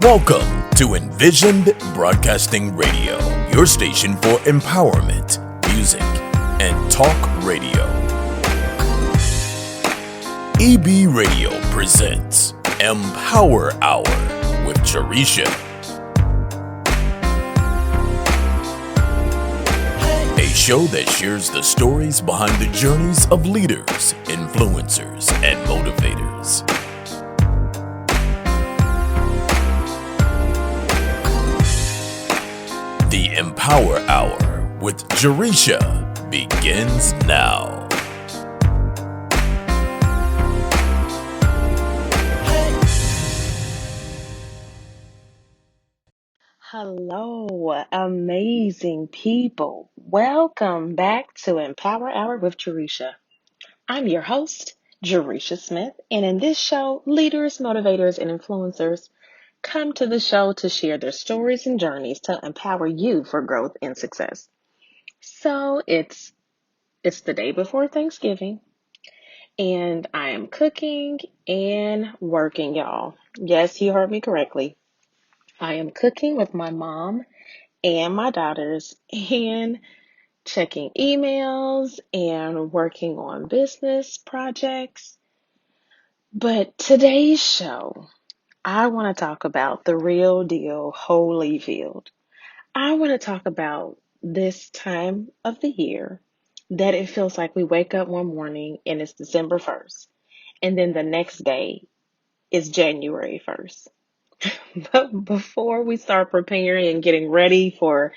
Welcome to Envisioned Broadcasting Radio, your station for empowerment, music, and talk radio. EB Radio presents Empower Hour with Jaresha. A show that shares the stories behind the journeys of leaders, influencers, and motivators. The Empower Hour with Jaresha begins now. Hello, amazing people. Welcome back to Empower Hour with Jaresha. I'm your host, Jaresha Smith, and in this show, leaders, motivators, and influencers come to the show to share their stories and journeys to empower you for growth and success. So it's the day before Thanksgiving, and I am cooking and working, y'all. Yes, you heard me correctly. I am cooking with my mom and my daughters and checking emails and working on business projects. But today's show, I want to talk about the real deal Holyfield. I want to talk about this time of the year that it feels like we wake up one morning and it's December 1st, and then the next day is January 1st. But before we start preparing and getting ready for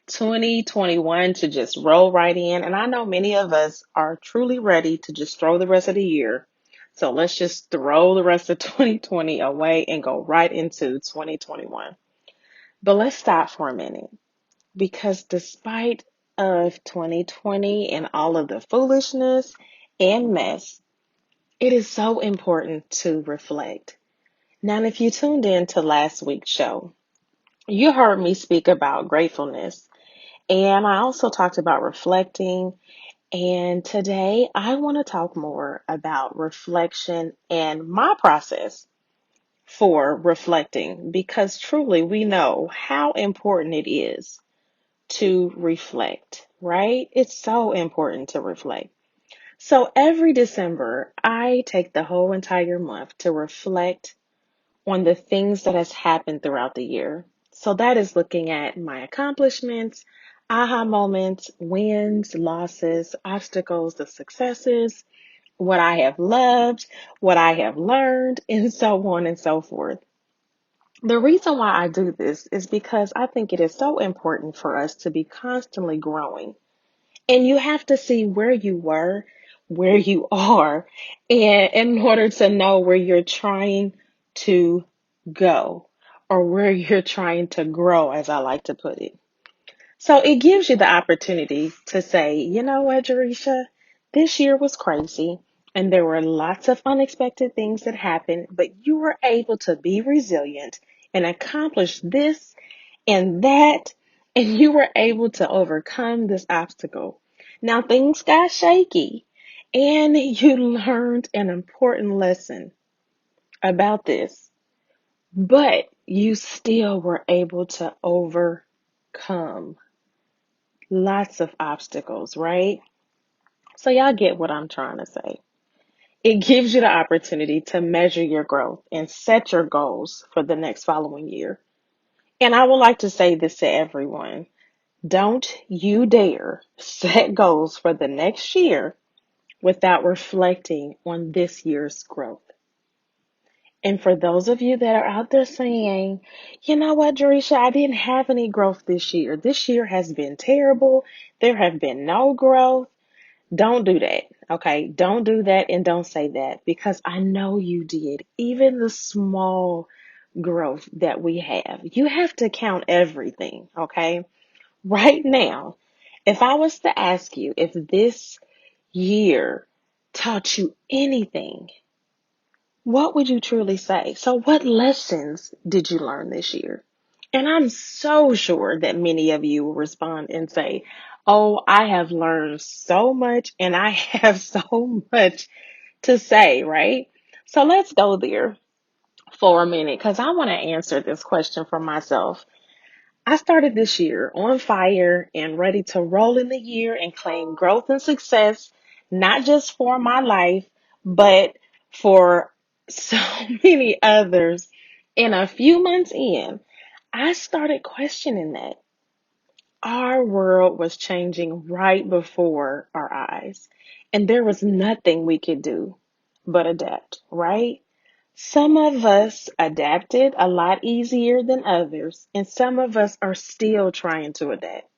2021 to just roll right in. And I know many of us are truly ready to just throw the rest of the year. So let's just throw the rest of 2020 away and go right into 2021. But let's stop for a minute, because despite of 2020 and all of the foolishness and mess, it is so important to reflect. Now, if you tuned in to last week's show, you heard me speak about gratefulness. And I also talked about reflecting. And today I want to talk more about reflection and my process for reflecting, because truly we know how important it is to reflect, right? It's so important to reflect. So every December, I take the whole entire month to reflect on the things that has happened throughout the year. So that is looking at my accomplishments, aha moments, wins, losses, obstacles, the successes, what I have loved, what I have learned, and so on and so forth. The reason why I do this is because I think it is so important for us to be constantly growing. And you have to see where you were, where you are, and in order to know where you're trying to go, or where you're trying to grow, as I like to put it. So it gives you the opportunity to say, you know what, Jaresha, this year was crazy and there were lots of unexpected things that happened, but you were able to be resilient and accomplish this and that, and you were able to overcome this obstacle. Now things got shaky, and you learned an important lesson about this, but you still were able to overcome lots of obstacles, right? So y'all get what I'm trying to say. It gives you the opportunity to measure your growth and set your goals for the next following year. And I would like to say this to everyone. Don't you dare set goals for the next year without reflecting on this year's growth. And for those of you that are out there saying, you know what, Jaresha, I didn't have any growth this year. This year has been terrible. There have been no growth. Don't do that. Okay. Don't do that, and don't say that, because I know you did. Even the small growth that we have, you have to count everything. Okay. Right now, if I was to ask you if this year taught you anything, what would you truly say? So what lessons did you learn this year? And I'm so sure that many of you will respond and say, oh, I have learned so much and I have so much to say, right? So let's go there. for a minute because I want to answer this question for myself. I started this year on fire and ready to roll in the year and claim growth and success, not just for my life, but for so many others. And a few months in, I started questioning that. Our world was changing right before our eyes, and there was nothing we could do but adapt, right? Some of us adapted a lot easier than others, and some of us are still trying to adapt.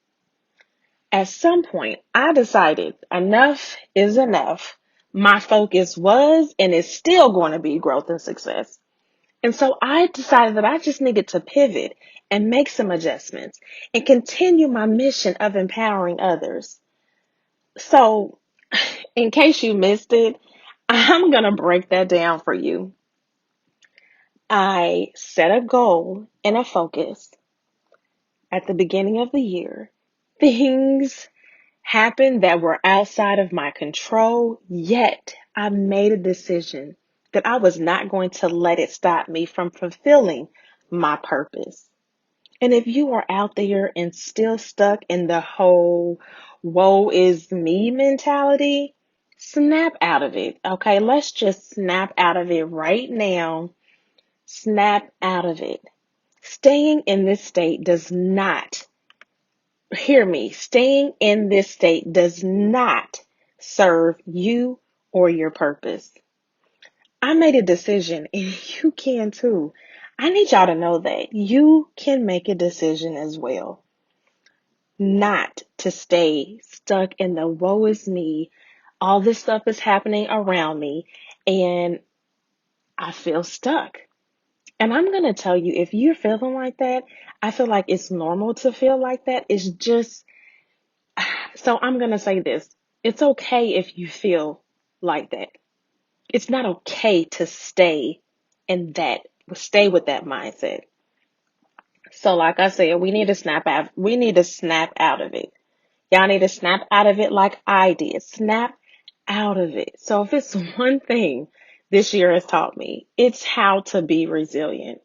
At some point, I decided enough is enough. My focus was and is still going to be growth and success. And so I decided that I just needed to pivot and make some adjustments and continue my mission of empowering others. So, in case you missed it, I'm going to break that down for you. I set a goal and a focus at the beginning of the year. Things happened that were outside of my control, yet I made a decision that I was not going to let it stop me from fulfilling my purpose. And if you are out there and still stuck in the whole woe is me mentality, snap out of it. Okay, let's just snap out of it right now. Snap out of it. Staying in this state does not, hear me, staying in this state does not serve you or your purpose. I made a decision and you can too. I need y'all to know that you can make a decision as well, not to stay stuck in the woe is me. All this stuff is happening around me and I feel stuck. And I'm going to tell you, if you're feeling like that, I feel like it's normal to feel like that. It's just, so I'm going to say this. It's okay if you feel like that. It's not okay to stay with that mindset. So like I said, we need to snap out of it. Y'all need to snap out of it like I did. Snap out of it. So if it's one thing this year has taught me, it's how to be resilient.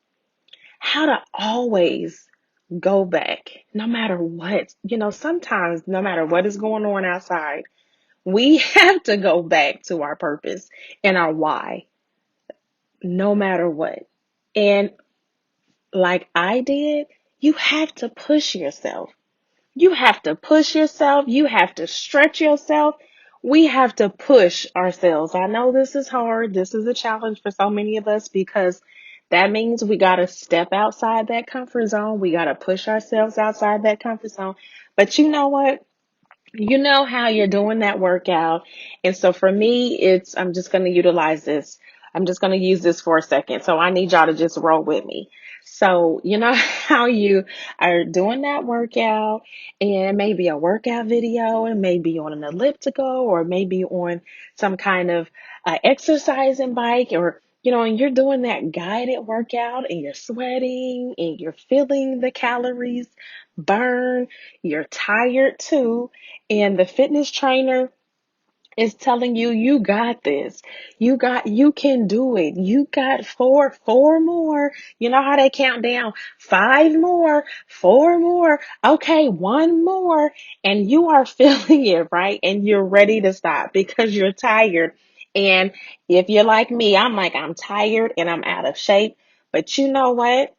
How to always go back no matter what. Sometimes no matter what is going on outside, we have to go back to our purpose and our why, no matter what. And like I did, you have to push yourself. You have to push yourself. You have to stretch yourself. We have to push ourselves. I know this is hard. This is a challenge for so many of us because that means we got to step outside that comfort zone. We got to push ourselves outside that comfort zone. But you know what? You know how you're doing that workout. And so for me, I'm just going to utilize this. I'm just going to use this for a second. So I need y'all to just roll with me. So, you know how you are doing that workout and maybe a workout video and maybe on an elliptical or maybe on some kind of exercising bike or, and you're doing that guided workout and you're sweating and you're feeling the calories burn. You're tired too. And the fitness trainer is telling you, you got this. You can do it. You got four more. You know how they count down? 5 more, 4 more. Okay, 1 more. And you are feeling it, right? And you're ready to stop because you're tired. And if you're like me, I'm tired and I'm out of shape. But you know what?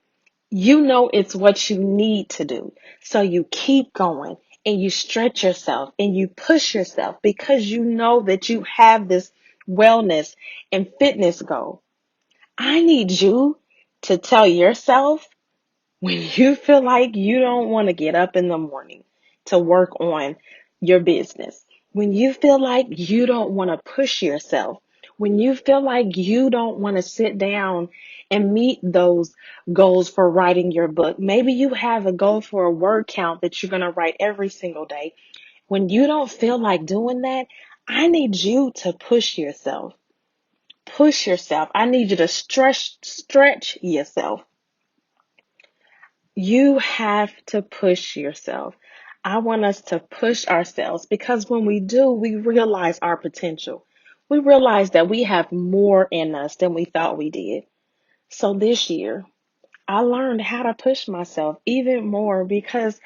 You know it's what you need to do. So you keep going and you stretch yourself and you push yourself because you know that you have this wellness and fitness goal. I need you to tell yourself when you feel like you don't want to get up in the morning to work on your business, when you feel like you don't want to push yourself, when you feel like you don't want to sit down and meet those goals for writing your book, maybe you have a goal for a word count that you're going to write every single day. When you don't feel like doing that, I need you to push yourself. Push yourself. I need you to stretch yourself. You have to push yourself. I want us to push ourselves because when we do, we realize our potential. We realize that we have more in us than we thought we did. So this year, I learned how to push myself even more because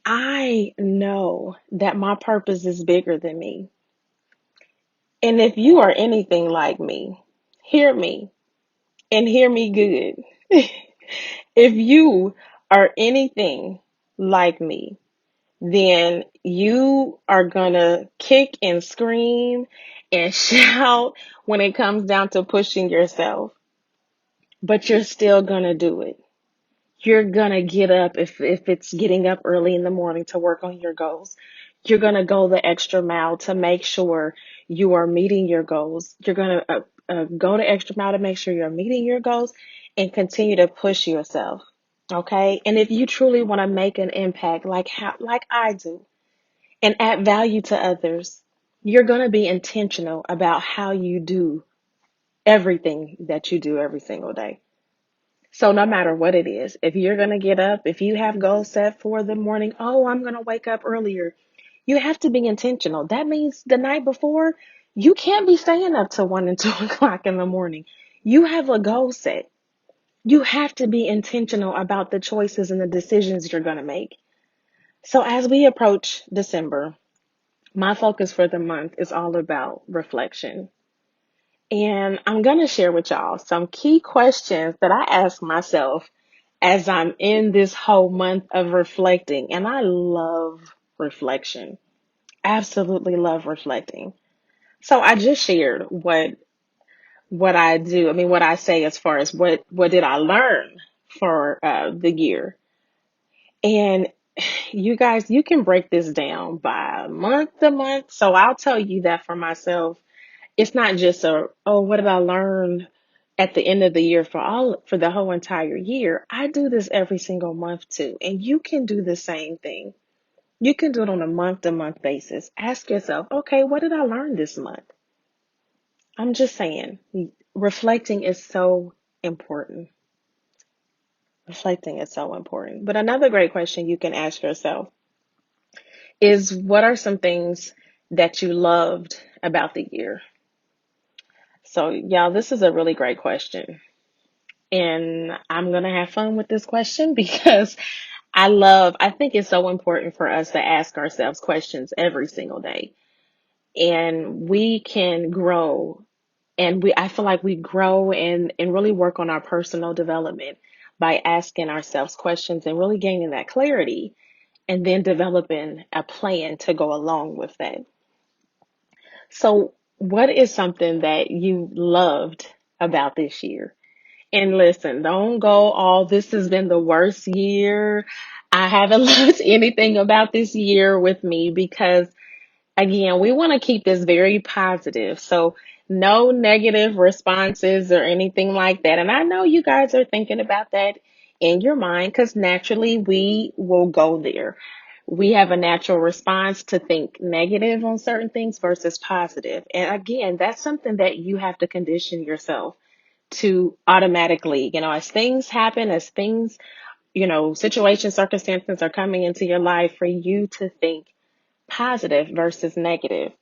I know that my purpose is bigger than me. And if you are anything like me and hear me good. If you are anything like me, then you are gonna kick and scream and shout when it comes down to pushing yourself, but you're still gonna do it. You're gonna get up if it's getting up early in the morning to work on your goals. You're gonna go the extra mile to make sure you are meeting your goals. You're gonna go the extra mile to make sure you're meeting your goals and continue to push yourself. Okay. And if you truly want to make an impact like I do and add value to others, you're going to be intentional about how you do everything that you do every single day. So no matter what it is, if you're going to get up, if you have goals set for the morning, oh, I'm going to wake up earlier. You have to be intentional. That means the night before, you can't be staying up till 1 and 2 o'clock in the morning. You have a goal set. You have to be intentional about the choices and the decisions you're going to make. So as we approach December, my focus for the month is all about reflection. And I'm going to share with y'all some key questions that I ask myself as I'm in this whole month of reflecting. And I love reflection. Absolutely love reflecting. So I just shared what I do. I mean, what I say as far as what did I learn for the year. And you guys, you can break this down by month to month. So I'll tell you that for myself, it's not just what did I learn at the end of the year for the whole entire year. I do this every single month too. And you can do the same thing. You can do it on a month to month basis. Ask yourself, okay, what did I learn this month? I'm just saying, reflecting is so important. Reflecting is so important. But another great question you can ask yourself is, what are some things that you loved about the year? So, y'all, this is a really great question. And I'm going to have fun with this question because I think it's so important for us to ask ourselves questions every single day. And we can grow, and I feel like we grow and really work on our personal development by asking ourselves questions and really gaining that clarity and then developing a plan to go along with that. So, what is something that you loved about this year? And listen, don't go, oh, this has been the worst year. I haven't loved anything about this year with me because, again, we want to keep this very positive. So, no negative responses or anything like that. And I know you guys are thinking about that in your mind because naturally we will go there. We have a natural response to think negative on certain things versus positive. And again, that's something that you have to condition yourself to automatically, as things happen, as things, situations, circumstances are coming into your life, for you to think positive versus negative.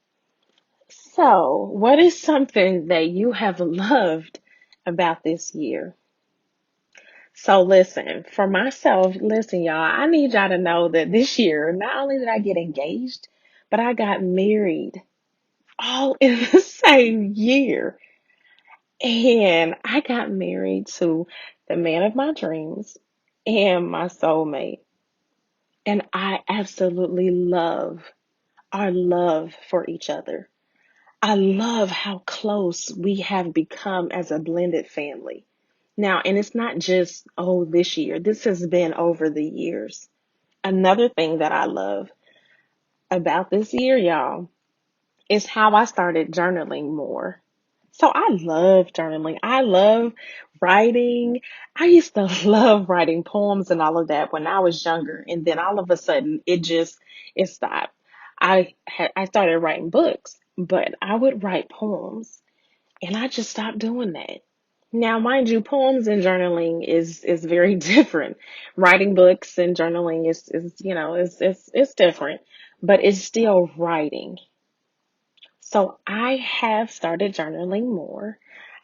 So, what is something that you have loved about this year? So listen, for myself, listen, y'all, I need y'all to know that this year, not only did I get engaged, but I got married all in the same year. And I got married to the man of my dreams and my soulmate. And I absolutely love our love for each other. I love how close we have become as a blended family. Now, and it's not just, this year. This has been over the years. Another thing that I love about this year, y'all, is how I started journaling more. So I love journaling. I love writing. I used to love writing poems and all of that when I was younger. And then all of a sudden it stopped. I started writing books, but I would write poems and I just stopped doing that. Now, mind you, poems and journaling is very different. Writing books and journaling is different, but it's still writing. So I have started journaling more.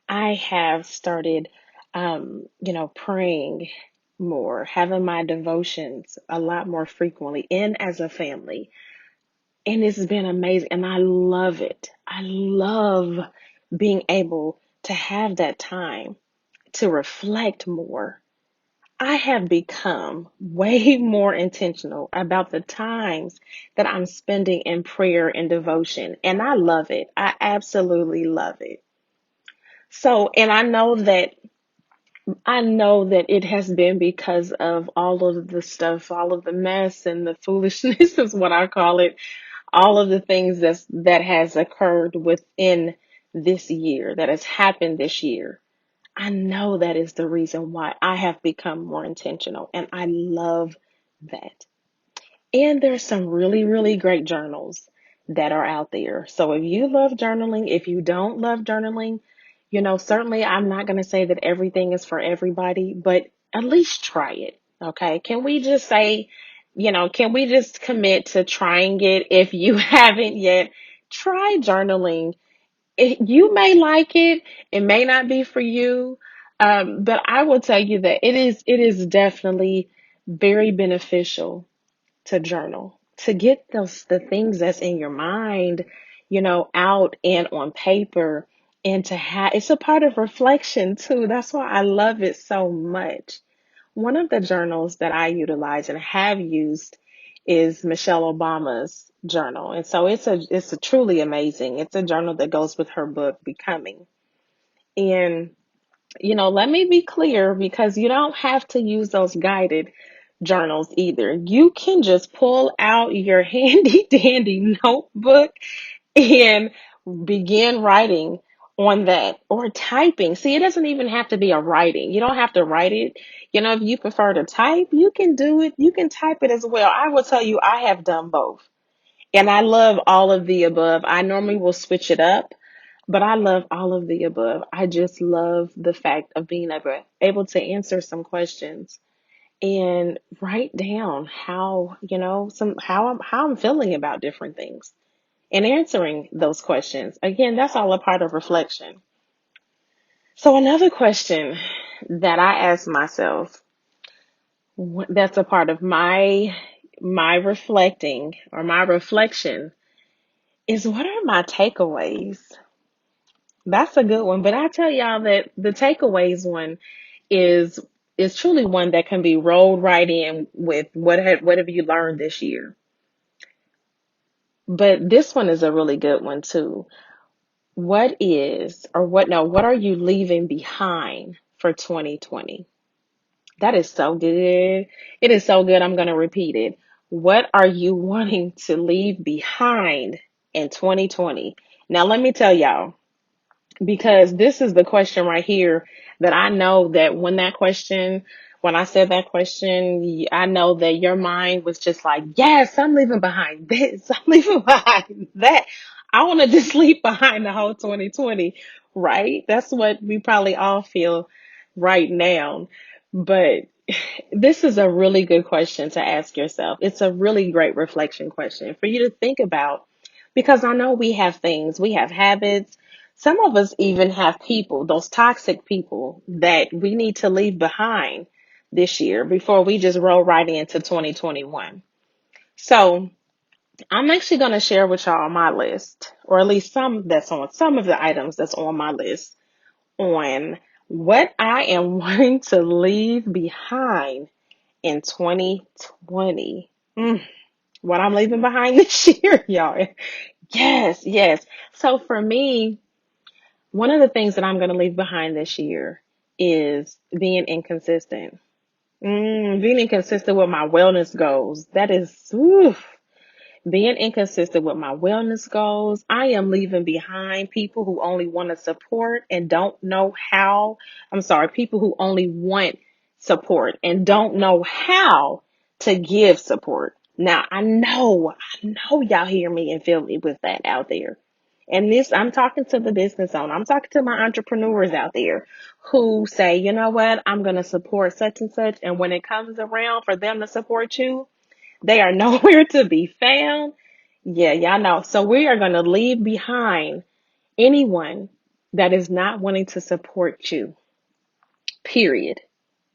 I have started praying more, having my devotions a lot more frequently, and as a family. And it's been amazing. And I love it. I love being able to have that time to reflect more. I have become way more intentional about the times that I'm spending in prayer and devotion. And I love it. I absolutely love it. So, and I know that it has been because of all of the stuff, all of the mess and the foolishness is what I call it, all of the things that has occurred within this year, that has happened this year. I know that is the reason why I have become more intentional, and I love that. And there's some really, really great journals that are out there. So if you love journaling, if you don't love journaling, certainly I'm not going to say that everything is for everybody, but at least try it. Okay. Can we just say, can we just commit to trying it if you haven't yet? Try journaling. You may like it. It may not be for you. But I will tell you that it is definitely very beneficial to journal, to get the things that's in your mind, out and on paper, and to have it's a part of reflection too. That's why I love it so much. One of the journals that I utilize and have used is Michelle Obama's journal. And so it's a truly amazing. It's a journal that goes with her book Becoming. And let me be clear, because you don't have to use those guided journals either. You can just pull out your handy dandy notebook and begin writing on that, or typing. See, it doesn't even have to be a writing. You don't have to write it. If you prefer to type, you can do it. You can type it as well. I will tell you, I have done both. And I love all of the above. I normally will switch it up, but I love all of the above. I just love the fact of being able to answer some questions and write down how, how I'm feeling about different things and answering those questions. Again, that's all a part of reflection. So another question that I ask myself, that's a part of my reflecting or my reflection, is what are my takeaways? That's a good one. But I tell y'all that the takeaways one is is truly one that can be rolled right in with what have you learned this year. But this one is a really good one too. What is, or what, no, what are you leaving behind for 2020? That is so good. It is so good. I'm going to repeat it. What are you wanting to leave behind in 2020? Now, let me tell y'all, because this is the question right here that I know that when I said that question, I know that your mind was just like, yes, I'm leaving behind this. I'm leaving behind that. I want to just leave behind the whole 2020, right? That's what we probably all feel right now. But this is a really good question to ask yourself. It's a really great reflection question for you to think about, because I know we have things, we have habits. Some of us even have people, those toxic people that we need to leave behind this year before we just roll right into 2021. So I'm actually going to share with y'all my list, or at least some of the items that's on my list, on what I am wanting to leave behind in 2020. What I'm leaving behind this year, y'all. Yes, yes. So for me, one of the things that I'm going to leave behind this year is being inconsistent. Being inconsistent with my wellness goals. That is, oof, being inconsistent with my wellness goals. I am leaving behind people who only want to support and don't know how. I'm sorry, people who only want support and don't know how to give support. Now, I know y'all hear me and feel me with that out there. And this, I'm talking to the business owner. I'm talking to my entrepreneurs out there who say, you know what, I'm going to support such and such. And when it comes around for them to support you, they are nowhere to be found. Yeah, y'all know. So we are going to leave behind anyone that is not wanting to support you. period.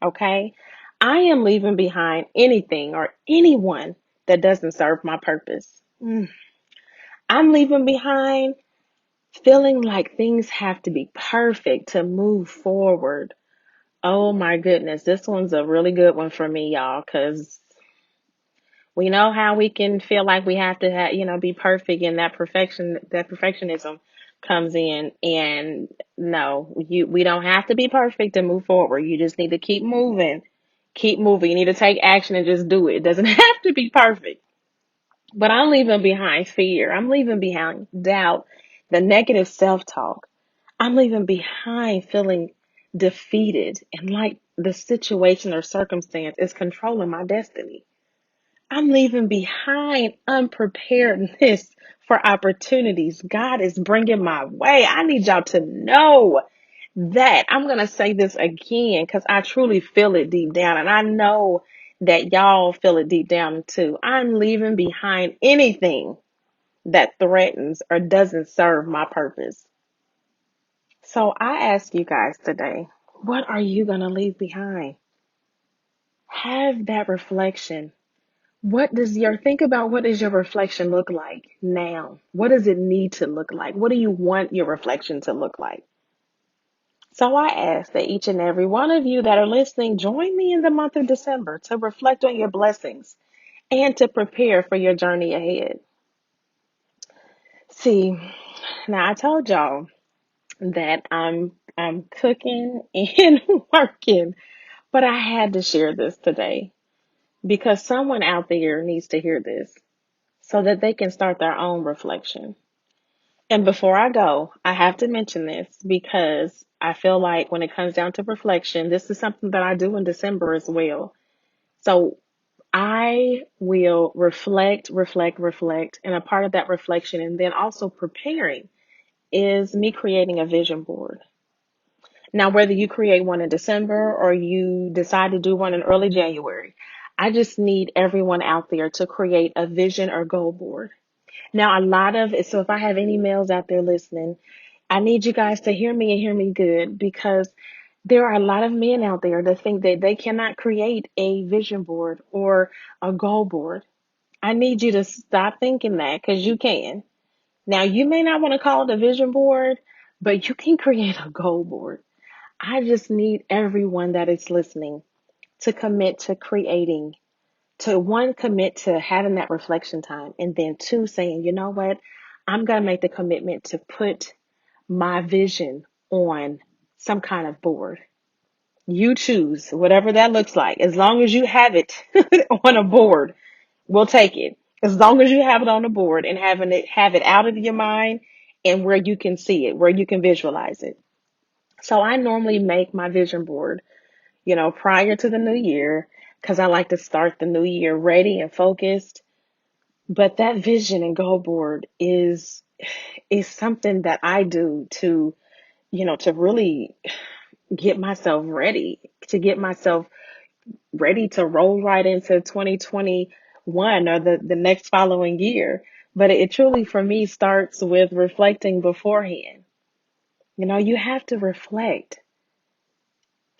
Okay? I am leaving behind anything or anyone that doesn't serve my purpose. I'm leaving behind feeling like things have to be perfect to move forward. Oh my goodness, this one's a really good one for me, y'all, because we know how we can feel like we have to be perfect, and that perfectionism comes in. And no, we don't have to be perfect to move forward. You just need to keep moving. Keep moving. You need to take action and just do it. It doesn't have to be perfect. But I'm leaving behind fear. I'm leaving behind doubt, the negative self-talk. I'm leaving behind feeling defeated and like the situation or circumstance is controlling my destiny. I'm leaving behind unpreparedness for opportunities God is bringing my way. I need y'all to know that. I'm going to say this again because I truly feel it deep down, and I know that y'all feel it deep down too. I'm leaving behind anything that threatens or doesn't serve my purpose. So I ask you guys today, what are you going to leave behind? Have that reflection. Think about what does your reflection look like now? What does it need to look like? What do you want your reflection to look like? So I ask that each and every one of you that are listening, join me in the month of December to reflect on your blessings and to prepare for your journey ahead. See, now I told y'all that I'm cooking and working, but I had to share this today because someone out there needs to hear this so that they can start their own reflection. And before I go, I have to mention this because I feel like when it comes down to reflection, this is something that I do in December as well. So I will reflect, and a part of that reflection and then also preparing is me creating a vision board. Now, whether you create one in December or you decide to do one in early January, I just need everyone out there to create a vision or goal board. Now, a lot of it, so if I have any males out there listening, I need you guys to hear me and hear me good because there are a lot of men out there that think that they cannot create a vision board or a goal board. I need you to stop thinking that because you can. Now, you may not want to call it a vision board, but you can create a goal board. I just need everyone that is listening to commit to creating, to one, commit to having that reflection time, and then two, saying, you know what, I'm going to make the commitment to put my vision on some kind of board. You choose whatever that looks like. As long as you have it on a board, we'll take it. As long as you have it on the board and have it out of your mind and where you can see it, where you can visualize it. So I normally make my vision board, prior to the new year, because I like to start the new year ready and focused. But that vision and goal board is something that I do to really get myself ready to roll right into 2021 or the next following year. But it truly for me starts with reflecting beforehand. You have to reflect.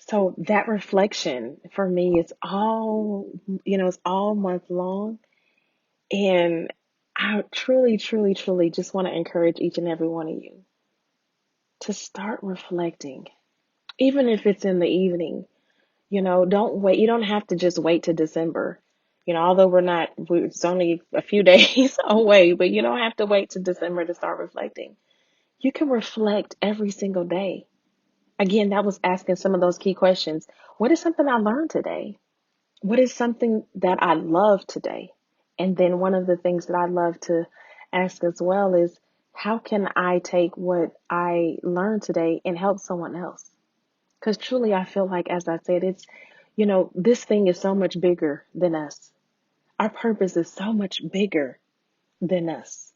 So that reflection for me is it's all month long. And I truly, truly, truly just want to encourage each and every one of you to start reflecting, even if it's in the evening. Don't wait. You don't have to just wait to December. Although it's only a few days away, but you don't have to wait to December to start reflecting. You can reflect every single day. Again, that was asking some of those key questions. What is something I learned today? What is something that I love today? And then one of the things that I love to ask as well is, how can I take what I learned today and help someone else? Because truly, I feel like, as I said, this thing is so much bigger than us. Our purpose is so much bigger than us.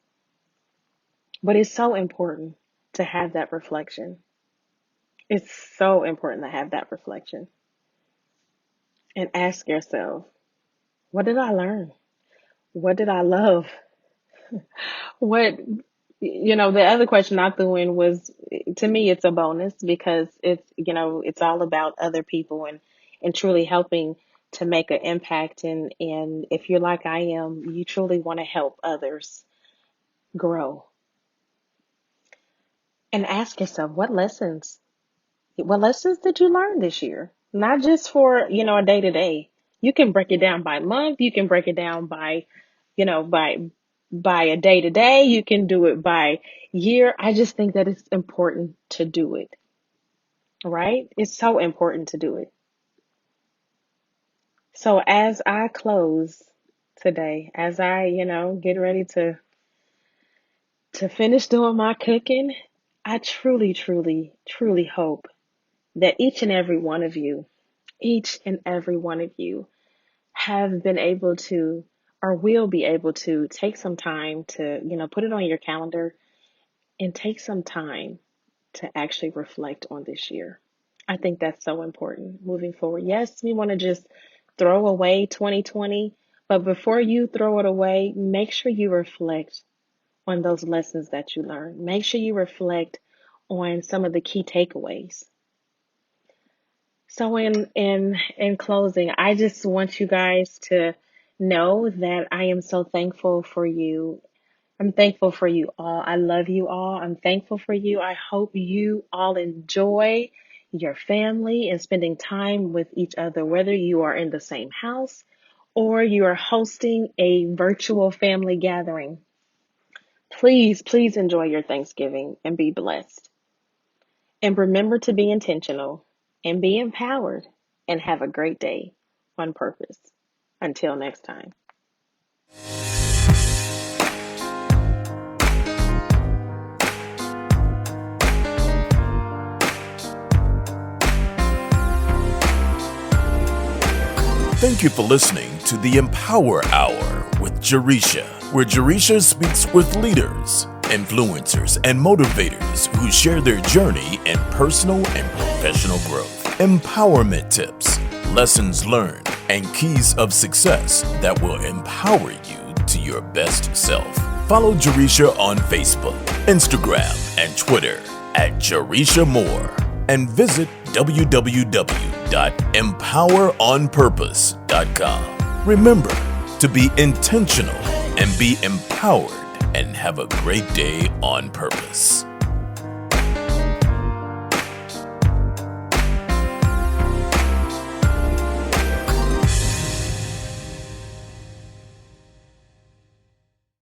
But it's so important to have that reflection. It's so important to have that reflection and ask yourself, what did I learn? What did I love? What The other question I threw in was, to me, it's a bonus because it's all about other people and truly helping to make an impact. And if you're like I am, you truly want to help others grow. And ask yourself, what lessons did you learn this year? Not just for, a day to day. You can break it down by month. You can break it down by, you know, by by a day to day. You can do it by year. I just think that it's important to do it, right? It's so important to do it. So as I close today, as I, get ready to finish doing my cooking, I truly, truly, truly hope that each and every one of you have been able to or will be able to take some time to, put it on your calendar and take some time to actually reflect on this year. I think that's so important moving forward. Yes, we want to just throw away 2020, but before you throw it away, make sure you reflect on those lessons that you learned. Make sure you reflect on some of the key takeaways. So in closing, I just want you guys to know that I am so thankful for you. I'm thankful for you all. I love you all. I'm thankful for you. I hope you all enjoy your family and spending time with each other, whether you are in the same house or you are hosting a virtual family gathering. Please, please enjoy your Thanksgiving and be blessed. And remember to be intentional and be empowered and have a great day on purpose. Until next time. Thank you for listening to the Empower Hour with Jaresha, where Jaresha speaks with leaders, influencers, and motivators who share their journey in personal and professional growth, empowerment tips, lessons learned, and keys of success that will empower you to your best self. Follow Jaresha on Facebook, Instagram, and Twitter at Jaresha Moore, and visit www.empoweronpurpose.com. Remember to be intentional and be empowered, and have a great day on purpose.